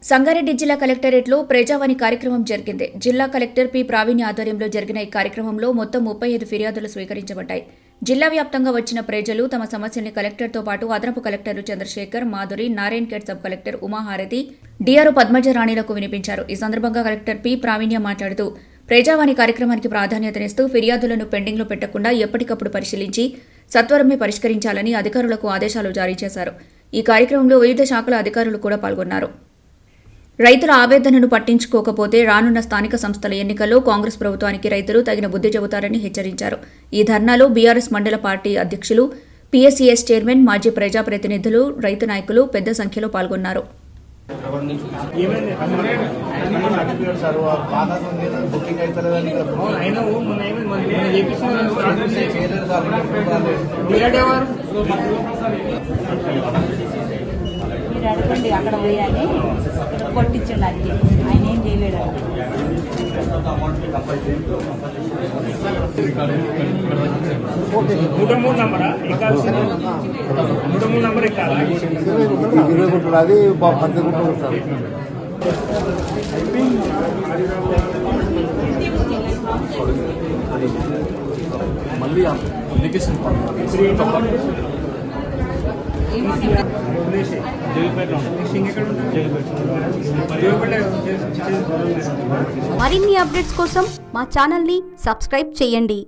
సంగారెడ్డి జిల్లా కలెక్టరేట్లో ప్రజావాణి కార్యక్రమం జరిగింది. జిల్లా కలెక్టర్ పి ప్రావీణ్య ఆధ్వర్యంలో జరిగిన ఈ కార్యక్రమంలో మొత్తం 35 ఫిర్యాదులు స్వీకరించబడ్డాయి. జిల్లా వ్యాప్తంగా వచ్చిన ప్రజలు తమ సమస్యల్ని కలెక్టర్తో పాటు అదనపు కలెక్టర్లు Chandrasekhar, Madhuri, Narayankhed sub collector Umaharathi, DRO పద్మజరాణిలకు వినిపించారు. ఈ సందర్భంగా కలెక్టర్ పి ప్రావీణ్య మాట్లాడుతూ ప్రజావాణి కార్యక్రమానికి ప్రాధాన్యతనిస్తూ ఫిర్యాదులను పెండింగ్లో పెట్టకుండా ఎప్పటికప్పుడు పరిశీలించి సత్వరమే పరిష్కరించాలని అధికారులకు ఆదేశాలు జారీ చేశారు. ఈ కార్యక్రమంలో వివిధ శాఖల అధికారులు కూడా పాల్గొన్నారు. రైతుల ఆవేదనను పట్టించుకోకపోతే రానున్న స్థానిక సంస్థల ఎన్నికల్లో కాంగ్రెస్ ప్రభుత్వానికి రైతులు తగిన బుద్ధి చెబుతారని హెచ్చరించారు. ఈ ధర్నాలో బీఆర్ఎస్ మండల పార్టీ అధ్యక్షులు, పీఎస్సీఎస్ చైర్మన్, మాజీ ప్రజాప్రతినిధులు, రైతు నాయకులు పెద్ద సంఖ్యలో పాల్గొన్నారు. అడగండి అక్కడ పోయాని కొట్టించండి. అది ఆయన ఏం చేయలేడు. 103 నంబరా అది సార్. మళ్ళీ అప్లికేషన్ మరిన్ని అప్డేట్స్ కోసం మా ఛానల్ని సబ్స్క్రైబ్ చేయండి.